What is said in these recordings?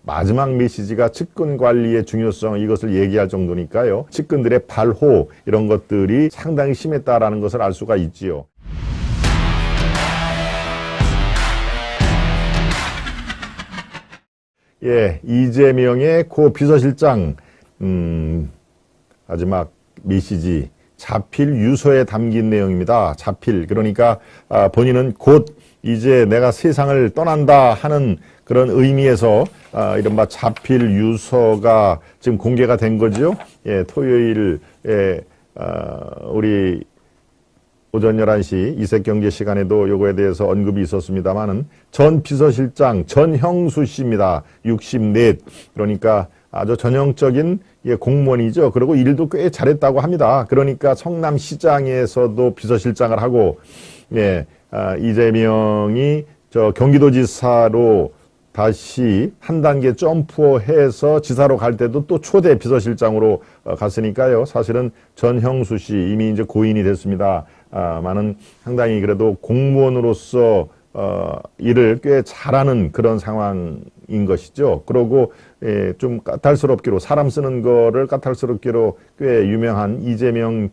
마지막 메시지가 측근 관리의 중요성 이것을 얘기할 정도니까요. 측근들의 발호 이런 것들이 상당히 심했다라는 것을 알 수가 있지요. 예, 이재명의 고 비서실장 마지막 메시지 자필 유서에 담긴 내용입니다. 자필 그러니까 본인은 곧 이제 내가 세상을 떠난다 하는 그런 의미에서 이른바 자필 유서가 지금 공개가 된 거죠. 예, 토요일에 우리 오전 11시 이색경제 시간에도 요거에 대해서 언급이 있었습니다만은 전 비서실장 전형수 씨입니다. 64. 그러니까 아주 전형적인 공무원이죠. 그리고 일도 꽤 잘했다고 합니다. 그러니까 성남시장에서도 비서실장을 하고, 예, 이재명이 저 경기도지사로 다시 한 단계 점프해서 지사로 갈 때도 또 초대 비서실장으로 갔으니까요. 사실은 전형수 씨 이미 이제 고인이 됐습니다. 많은 상당히 그래도 공무원으로서 일을 꽤 잘하는 그런 상황인 것이죠. 그러고 좀 까탈스럽기로 사람 쓰는 거를 까탈스럽기로 꽤 유명한 이재명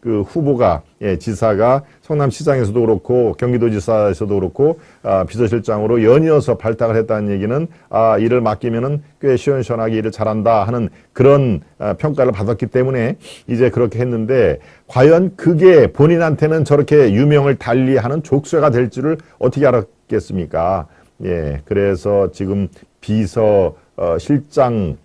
그 후보가 지사가 성남시장에서도 그렇고 경기도지사에서도 그렇고 비서실장으로 연이어서 발탁을 했다는 얘기는 일을 맡기면은 꽤 시원시원하게 일을 잘한다 하는 그런 평가를 받았기 때문에 이제 그렇게 했는데 과연 그게 본인한테는 저렇게 유명을 달리하는 족쇄가 될 줄을 어떻게 알았겠습니까? 예, 그래서 지금 비서실장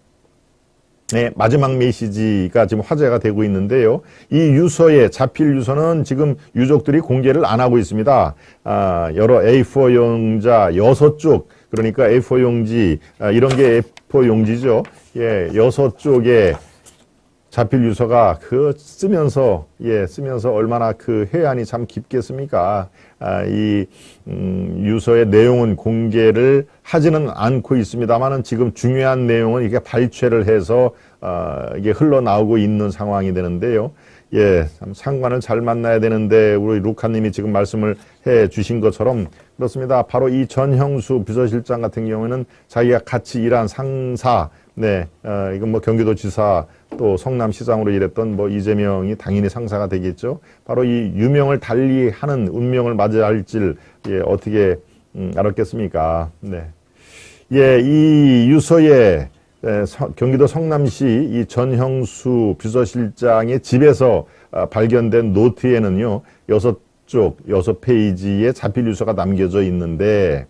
마지막 메시지가 지금 화제가 되고 있는데요. 이 유서에 자필 유서는 지금 유족들이 공개를 안 하고 있습니다. 여러 A4 용자 6쪽 그러니까 A4 용지 이런 게 A4 용지죠. 예, 6쪽에 자필 유서가 쓰면서 얼마나 그 해안이 참 깊겠습니까? 이 유서의 내용은 공개를 하지는 않고 있습니다만은 지금 중요한 내용은 이게 발췌를 해서 이게 흘러나오고 있는 상황이 되는데요. 예, 참 상관을 잘 만나야 되는데 우리 루카님이 지금 말씀을 해 주신 것처럼 그렇습니다. 바로 이 전형수 비서실장 같은 경우에는 자기가 같이 일한 상사, 이건 뭐 경기도지사 또 성남시장으로 일했던 뭐 이재명이 당연히 상사가 되겠죠. 바로 이 유명을 달리하는 운명을 맞이할 줄 어떻게 알았겠습니까? 네. 예, 이 유서에 경기도 성남시 이 전형수 비서실장의 집에서 발견된 노트에는요, 6페이지의 자필 유서가 남겨져 있는데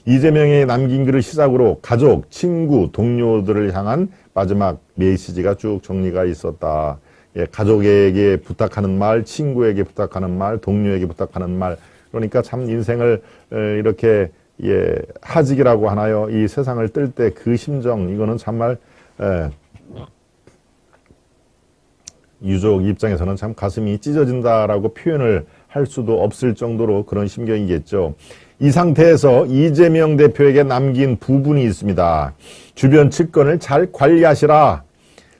이재명이 남긴 글을 시작으로 가족, 친구, 동료들을 향한 마지막 메시지가 쭉 정리가 있었다. 예, 가족에게 부탁하는 말, 친구에게 부탁하는 말, 동료에게 부탁하는 말. 그러니까 참 인생을 하직이라고 하나요? 이 세상을 뜰 때 그 심정, 이거는 정말 유족 입장에서는 참 가슴이 찢어진다라고 표현을 할 수도 없을 정도로 그런 심경이겠죠. 이 상태에서 이재명 대표에게 남긴 부분이 있습니다. 주변 측근을 잘 관리하시라.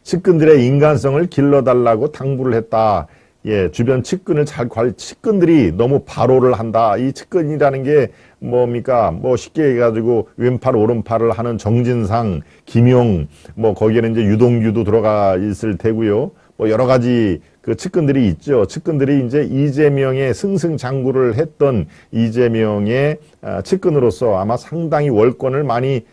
측근들의 인간성을 길러달라고 당부를 했다. 예, 주변 측근을 측근들이 너무 발호를 한다. 이 측근이라는 게 뭡니까? 뭐 쉽게 해가지고 왼팔 오른팔을 하는 정진상, 김용, 뭐 거기에는 이제 유동규도 들어가 있을 테고요. 뭐 여러 가지 그 측근들이 있죠. 측근들이 이제 이재명의 승승장구를 했던 이재명의 측근으로서 아마 상당히 월권을 많이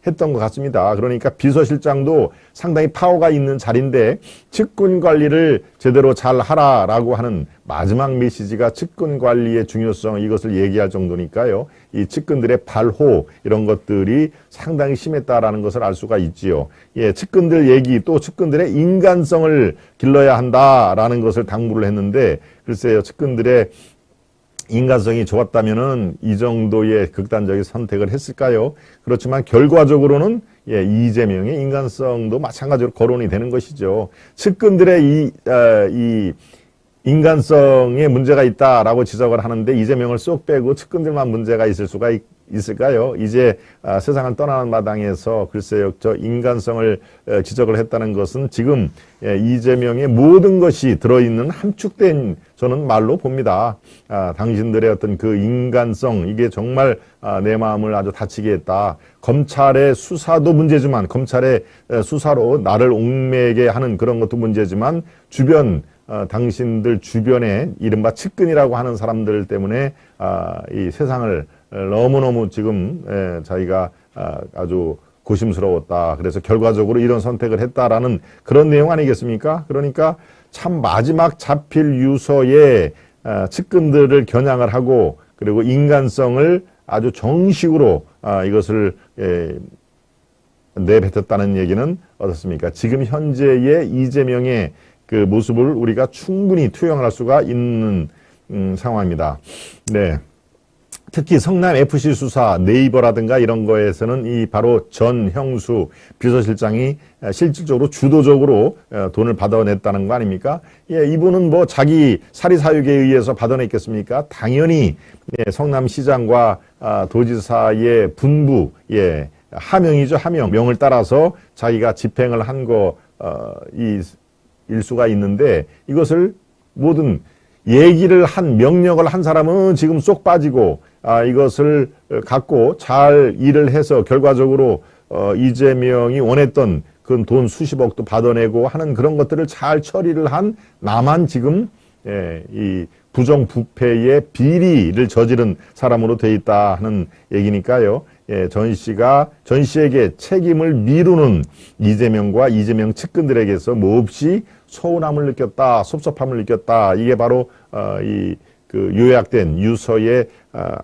했던 것 같습니다. 그러니까 비서실장도 상당히 파워가 있는 자리인데 측근 관리를 제대로 잘 하라라고 하는 마지막 메시지가 측근 관리의 중요성 이것을 얘기할 정도니까요. 이 측근들의 발호 이런 것들이 상당히 심했다라는 것을 알 수가 있지요. 예, 측근들 얘기 또 측근들의 인간성을 길러야 한다라는 것을 당부를 했는데 글쎄요, 측근들의 인간성이 좋았다면은 이 정도의 극단적인 선택을 했을까요? 그렇지만 결과적으로는 이재명의 인간성도 마찬가지로 거론이 되는 것이죠. 측근들의 이 인간성에 문제가 있다라고 지적을 하는데 이재명을 쏙 빼고 측근들만 문제가 있을 수가 있을까요? 이제 세상을 떠나는 마당에서 글쎄요, 저 인간성을 지적을 했다는 것은 지금 이재명의 모든 것이 들어있는 함축된 저는 말로 봅니다. 당신들의 어떤 그 인간성, 이게 정말 내 마음을 아주 다치게 했다. 검찰의 수사도 문제지만, 검찰의 수사로 나를 옥매게 하는 그런 것도 문제지만, 주변 당신들 주변에 이른바 측근이라고 하는 사람들 때문에 이 세상을 너무너무 지금 자기가 아주 고심스러웠다. 그래서 결과적으로 이런 선택을 했다라는 그런 내용 아니겠습니까? 그러니까 참 마지막 자필 유서에 측근들을 겨냥을 하고, 그리고 인간성을 아주 정식으로 이것을 내뱉었다는 얘기는 어떻습니까? 지금 현재의 이재명의 그 모습을 우리가 충분히 투영할 수가 있는 상황입니다. 네. 특히 성남FC 수사, 네이버라든가 이런 거에서는 이 바로 전형수 비서실장이 실질적으로 주도적으로 돈을 받아냈다는 거 아닙니까? 예, 이분은 뭐 자기 사리사욕에 의해서 받아냈겠습니까? 당연히 성남시장과 도지사의 분부, 하명이죠, 하명. 명을 따라서 자기가 집행을 한 일 수가 있는데, 이것을 모든 얘기를 한, 명령을 한 사람은 지금 쏙 빠지고, 이것을 갖고 잘 일을 해서 결과적으로 이재명이 원했던 그 돈 수십억도 받아내고 하는 그런 것들을 잘 처리를 한 나만 지금 이 부정부패의 비리를 저지른 사람으로 돼 있다 하는 얘기니까요. 전 씨에게 책임을 미루는 이재명과 이재명 측근들에게서 몹시 서운함을 느꼈다, 섭섭함을 느꼈다. 이게 바로 그 요약된 유서에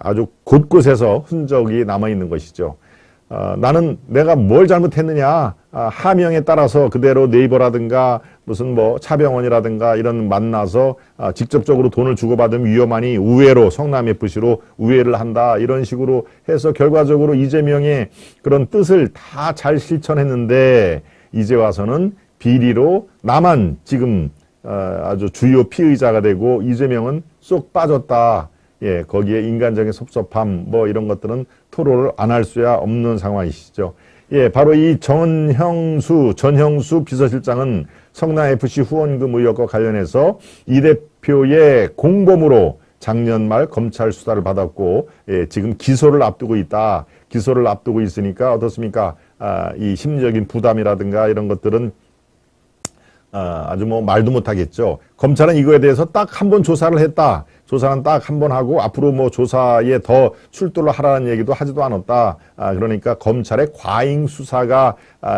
아주 곳곳에서 흔적이 남아 있는 것이죠. 나는 내가 뭘 잘못했느냐, 하명에 따라서 그대로 네이버라든가 무슨 뭐 차병원이라든가 이런 만나서 직접적으로 돈을 주고받으면 위험하니 우회로, 성남FC로 우회를 한다, 이런 식으로 해서 결과적으로 이재명의 그런 뜻을 다 잘 실천했는데, 이제 와서는 비리로 나만 지금 아주 주요 피의자가 되고 이재명은 쏙 빠졌다. 거기에 인간적인 섭섭함 뭐 이런 것들은 토로를 안 할 수야 없는 상황이시죠. 바로 이 전형수 비서실장은 성남FC 후원금 의혹과 관련해서 이 대표의 공범으로 작년 말 검찰 수사를 받았고, 지금 기소를 앞두고 있다. 기소를 앞두고 있으니까 어떻습니까? 이 심리적인 부담이라든가 이런 것들은 아주 뭐 말도 못하겠죠. 검찰은 이거에 대해서 딱 한 번 조사를 했다. 조사는 딱 한 번 하고 앞으로 뭐 조사에 더 출두를 하라는 얘기도 하지도 않았다. 그러니까 검찰의 과잉 수사가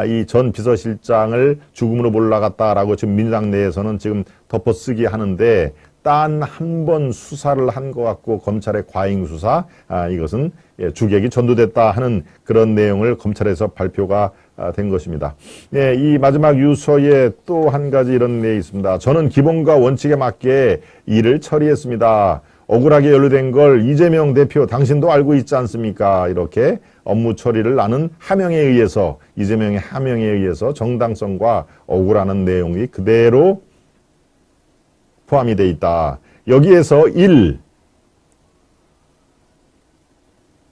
이 전 비서실장을 죽음으로 몰아갔다라고 지금 민주당 내에서는 지금 덮어쓰기 하는데, 단 한 번 수사를 한 것 같고 검찰의 과잉 수사, 이것은 주객이 전도됐다 하는 그런 내용을 검찰에서 발표가 된 것입니다. 이 마지막 유서에 또 한 가지 이런 내용이 있습니다. 저는 기본과 원칙에 맞게 일을 처리했습니다. 억울하게 연루된 걸 이재명 대표 당신도 알고 있지 않습니까? 이렇게 업무 처리를 나는 하명에 의해서, 이재명의 하명에 의해서 정당성과 억울하는 내용이 그대로 포함이 돼 있다. 여기에서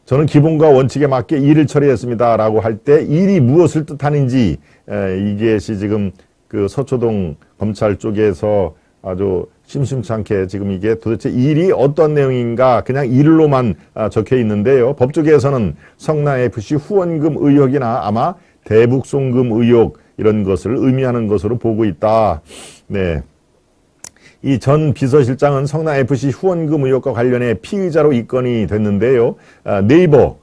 저는 기본과 원칙에 맞게 일을 처리했습니다 라고 할 때 일이 무엇을 뜻하는지, 이것이 지금 그 서초동 검찰 쪽에서 아주 심심찮게 지금 이게 도대체 일이 어떤 내용인가 그냥 일로만 적혀 있는데요. 법조계에서는 성남FC 후원금 의혹이나 아마 대북송금 의혹 이런 것을 의미하는 것으로 보고 있다. 네. 이 전 비서실장은 성남FC 후원금 의혹과 관련해 피의자로 입건이 됐는데요. 네이버,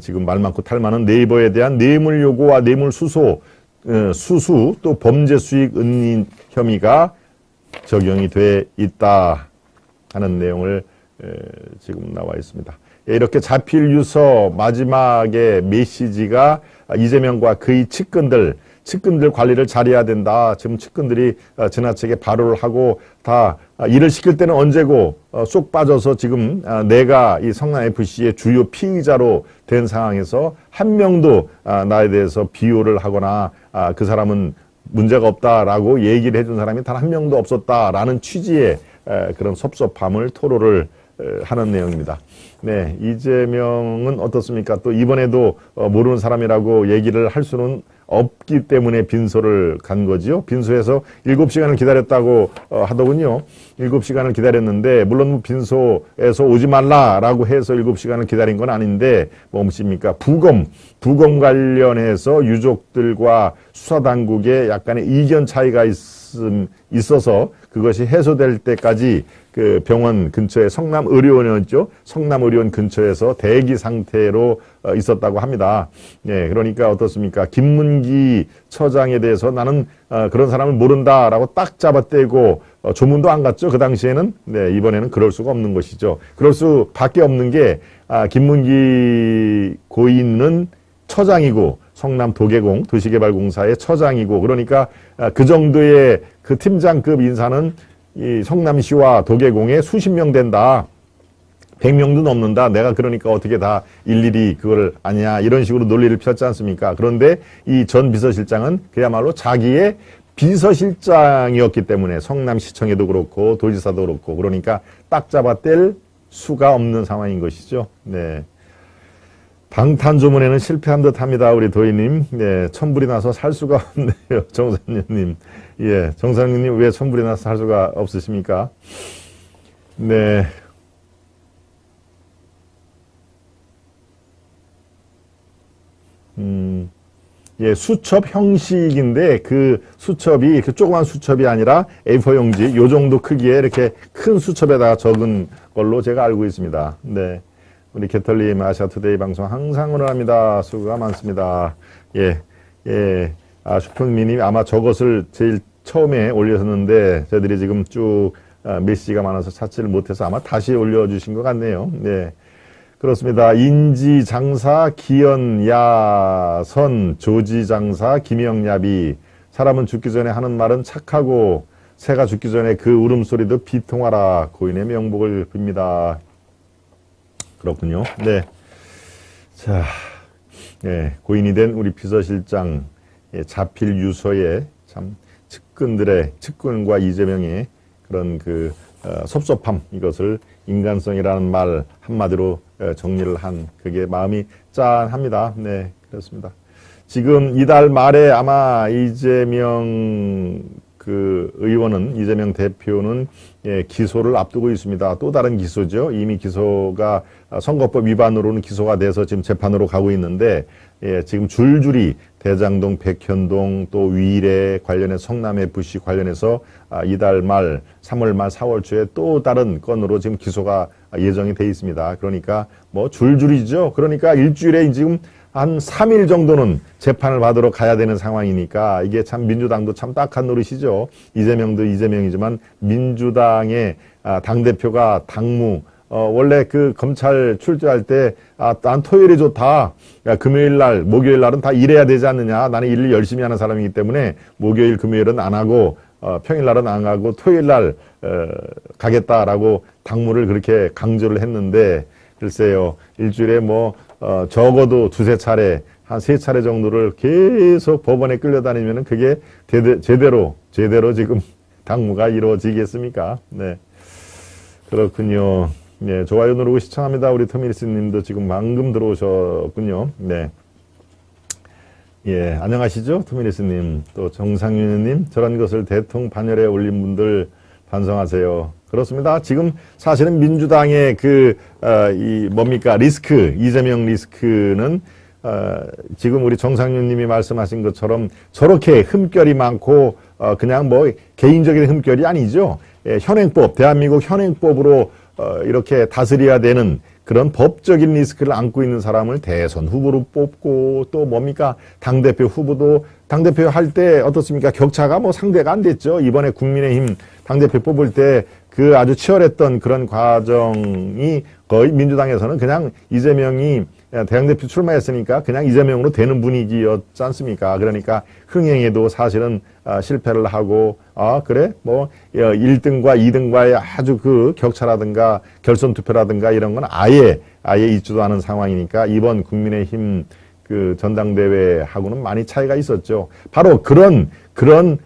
지금 말 많고 탈 많은 네이버에 대한 뇌물 요구와 뇌물 수수, 또 범죄 수익 은닉 혐의가 적용이 돼 있다 하는 내용을 지금 나와 있습니다. 이렇게 자필 유서 마지막에 메시지가 이재명과 그의 측근들 관리를 잘해야 된다. 지금 측근들이 지나치게 발언을 하고 다 일을 시킬 때는 언제고 쏙 빠져서 지금 내가 이 성남FC의 주요 피의자로 된 상황에서 한 명도 나에 대해서 비호를 하거나 그 사람은 문제가 없다라고 얘기를 해준 사람이 단 한 명도 없었다라는 취지의 그런 섭섭함을 토로를 하는 내용입니다. 네, 이재명은 어떻습니까? 또 이번에도 모르는 사람이라고 얘기를 할 수는 없기 때문에 빈소를 간 거지요. 빈소에서 7시간을 기다렸다고 하더군요. 7시간을 기다렸는데 물론 빈소에서 오지 말라라고 해서 7시간을 기다린 건 아닌데 뭡니까? 부검 관련해서 유족들과 수사당국의 약간의 이견 차이가 있어서 그것이 해소될 때까지 그 병원 근처에 성남의료원이었죠. 성남의료원 근처에서 대기 상태로 있었다고 합니다. 네, 그러니까 어떻습니까? 김문기 처장에 대해서 나는 그런 사람을 모른다라고 딱 잡아떼고 조문도 안 갔죠. 그 당시에는. 네, 이번에는 그럴 수가 없는 것이죠. 그럴 수밖에 없는 게 김문기 고인은 처장이고 성남도계공 도시개발공사의 처장이고 그러니까 그 정도의 그 팀장급 인사는 이 성남시와 도계공에 수십 명 된다. 100명도 넘는다. 내가 그러니까 어떻게 다 일일이 그걸 아냐. 이런 식으로 논리를 폈지 않습니까? 그런데 이 전 비서실장은 그야말로 자기의 비서실장이었기 때문에 성남시청에도 그렇고 도지사도 그렇고 그러니까 딱 잡아뗄 수가 없는 상황인 것이죠. 네. 방탄조문에는 실패한 듯 합니다. 우리 도희님. 네, 천불이 나서 살 수가 없네요. 정상윤님. 예, 정상윤님 왜 천불이 나서 살 수가 없으십니까? 네. 예, 수첩 형식인데 그 수첩이 그 조그만 수첩이 아니라 A4 용지 요 정도 크기에 이렇게 큰 수첩에다가 적은 걸로 제가 알고 있습니다. 네. 우리 개털님 아시아투데이 방송 항상 응원합니다. 수고가 많습니다. 예, 예. 슈퍼미님 아마 저것을 제일 처음에 올렸었는데 저희들이 지금 쭉 메시지가 많아서 찾지를 못해서 아마 다시 올려주신 것 같네요. 네. 그렇습니다. 인지장사 기연야선 조지장사 김영야비 사람은 죽기 전에 하는 말은 착하고 새가 죽기 전에 그 울음소리도 비통하라 고인의 명복을 빕니다. 그렇군요. 네. 자, 네, 고인이 된 우리 비서실장 자필 유서에 참 측근과 이재명의 그런 그 섭섭함 이것을 인간성이라는 말 한마디로 정리를 한 그게 마음이 짠합니다. 네, 그렇습니다. 지금 이달 말에 아마 이재명 이재명 대표는 기소를 앞두고 있습니다. 또 다른 기소죠. 이미 기소가 선거법 위반으로는 기소가 돼서 지금 재판으로 가고 있는데 지금 줄줄이 대장동, 백현동 또 위례 관련해 성남FC 관련해서 이달 말, 3월 말, 4월 초에 또 다른 건으로 지금 기소가 예정이 돼 있습니다. 그러니까 뭐 줄줄이죠. 그러니까 일주일에 지금 한 3일 정도는 재판을 받으러 가야 되는 상황이니까 이게 참 민주당도 참 딱한 노릇이죠. 이재명도 이재명이지만 민주당의 당대표가 당무 원래 그 검찰 출두할 때 난 토요일이 좋다. 야, 금요일 날, 목요일 날은 다 일해야 되지 않느냐. 나는 일을 열심히 하는 사람이기 때문에 목요일, 금요일은 안 하고 평일 날은 안 하고 토요일 날 가겠다라고 당무를 그렇게 강조를 했는데 글쎄요. 일주일에 적어도 두세 차례, 한 세 차례 정도를 계속 법원에 끌려다니면은 그게 제대로 지금 당무가 이루어지겠습니까? 네. 그렇군요. 네. 좋아요 누르고 시청합니다. 우리 터미리스 님도 지금 방금 들어오셨군요. 네. 예. 안녕하시죠? 터미리스 님. 또 정상윤 님. 저런 것을 대통령 반열에 올린 분들 반성하세요. 그렇습니다. 지금 사실은 민주당의 리스크, 이재명 리스크는, 지금 우리 정상윤 님이 말씀하신 것처럼 저렇게 흠결이 많고, 그냥 개인적인 흠결이 아니죠. 예, 현행법, 대한민국 현행법으로, 이렇게 다스려야 되는 그런 법적인 리스크를 안고 있는 사람을 대선 후보로 뽑고 또 당대표 후보도 당대표 할 때 어떻습니까? 격차가 상대가 안 됐죠. 이번에 국민의힘 당대표 뽑을 때 그 아주 치열했던 그런 과정이 거의 민주당에서는 그냥 이재명이 당대표 출마했으니까 그냥 이재명으로 되는 분위기였지 않습니까? 그러니까 흥행에도 사실은 실패를 하고 그래? 1등과 2등과의 아주 그 격차라든가 결선 투표라든가 이런 건 아예 있지도 않은 상황이니까 이번 국민의힘 그 전당대회하고는 많이 차이가 있었죠. 바로 그런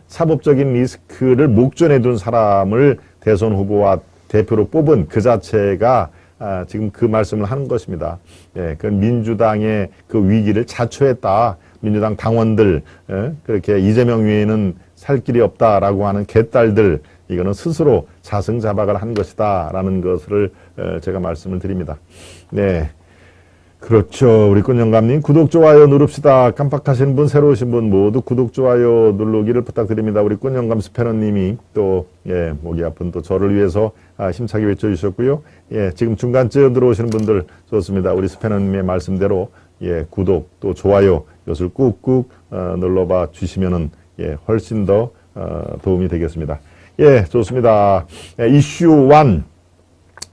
사법적인 리스크를 목전에 둔 사람을 대선 후보와 대표로 뽑은 그 자체가 지금 그 말씀을 하는 것입니다. 예, 그 민주당의 그 위기를 자초했다. 민주당 당원들, 그렇게 이재명 외에는 살 길이 없다라고 하는 개딸들, 이거는 스스로 자승자박을 한 것이다라는 것을 제가 말씀을 드립니다. 네. 그렇죠. 우리 꾼영감님 구독, 좋아요 누릅시다. 깜빡하신 분, 새로 오신 분 모두 구독, 좋아요 누르기를 부탁드립니다. 우리 꾼영감 스패너님이 또, 예, 목이 아픈 또 저를 위해서 힘차게 외쳐주셨고요. 예, 지금 중간쯤 들어오시는 분들 좋습니다. 우리 스패너님의 말씀대로, 예, 구독 또 좋아요 이것을 꾹꾹 눌러봐 주시면은, 예, 훨씬 더 도움이 되겠습니다. 예, 좋습니다. 예, 이슈 1.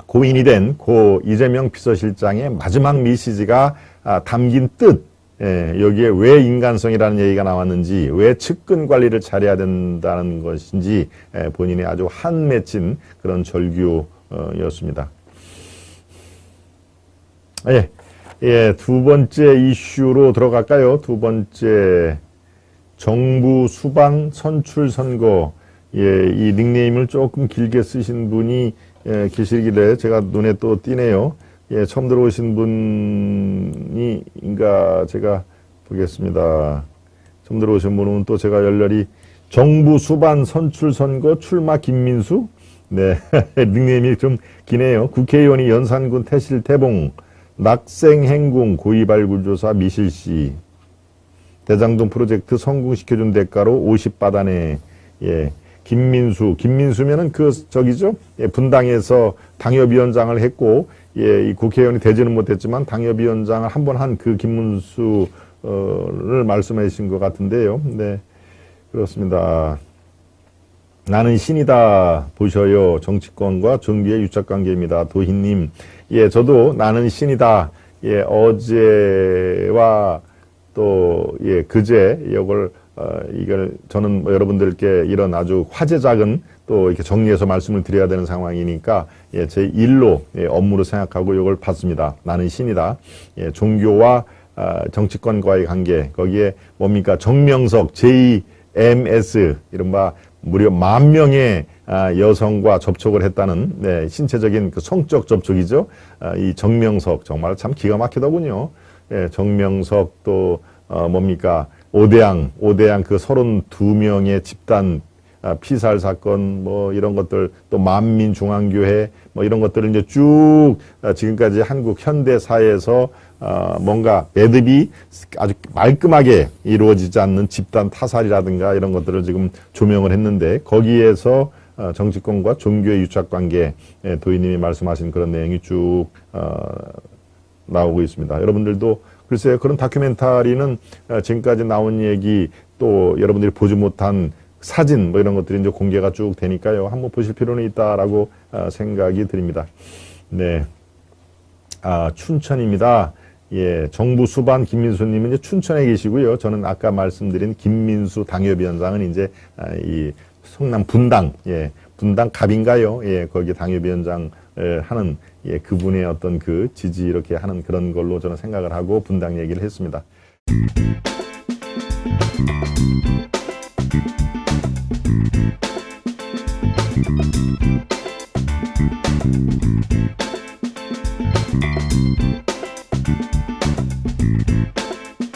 고인이 된 고 이재명 비서실장의 마지막 메시지가 담긴 뜻, 예, 여기에 왜 인간성이라는 얘기가 나왔는지, 왜 측근 관리를 잘해야 된다는 것인지, 본인이 아주 한 맺힌 그런 절규였습니다. 예, 예, 두 번째 이슈로 들어갈까요? 두 번째, 정부 수반 선출 선거. 예, 이 닉네임을 조금 길게 쓰신 분이, 예, 계시길래 제가 눈에 또 띄네요. 예, 처음 들어오신 분이인가 제가 보겠습니다. 처음 들어오신 분은 또 제가 열렬히 정부 수반 선출 선거 출마 김민수? 네, 닉네임이 좀 기네요. 국회의원이 연산군 태실 태봉, 낙생 행궁 고의발 굴조사 미실시, 대장동 프로젝트 성공시켜준 대가로 50받아내. 예. 김민수면은 저기죠? 예, 분당에서 당협위원장을 했고, 예, 이 국회의원이 되지는 못했지만 당협위원장을 한 번 한 그 김민수를 말씀하신 것 같은데요. 네, 그렇습니다. 나는 신이다 보셔요. 정치권과 정비의 유착관계입니다. 도희님. 예, 저도 나는 신이다. 예, 어제와 또, 예, 그제 이걸 저는 뭐 여러분들께 이런 아주 화제작은 또 이렇게 정리해서 말씀을 드려야 되는 상황이니까, 예, 제 일로, 예, 업무로 생각하고 이걸 봤습니다. 나는 신이다. 예, 종교와 정치권과의 관계, 거기에 뭡니까? 정명석, JMS, 이른바 무려 10,000명의 여성과 접촉을 했다는, 네, 신체적인 그 성적 접촉이죠. 이 정명석, 정말 참 기가 막히더군요. 예, 정명석 또, 뭡니까? 오대양 그 32명의 집단 피살 사건, 뭐 이런 것들, 또 만민중앙교회, 뭐 이런 것들을 이제 쭉 지금까지 한국 현대사회에서 뭔가 매듭이 아주 말끔하게 이루어지지 않는 집단 타살이라든가 이런 것들을 지금 조명을 했는데, 거기에서 정치권과 종교의 유착관계, 도희님이 말씀하신 그런 내용이 쭉 나오고 있습니다. 여러분들도 글쎄요, 그런 다큐멘터리는 지금까지 나온 얘기, 또 여러분들이 보지 못한 사진, 뭐 이런 것들이 이제 공개가 쭉 되니까요. 한번 보실 필요는 있다라고 생각이 듭니다. 네. 춘천입니다. 예, 정부 수반 김민수님은 이제 춘천에 계시고요. 저는 아까 말씀드린 김민수 당협위원장은 이제 이 성남 분당, 예, 분당 갑인가요? 예, 거기 당협위원장 하는, 예, 그분의 어떤 그 지지 이렇게 하는 그런 걸로 저는 생각을 하고 분당 얘기를 했습니다.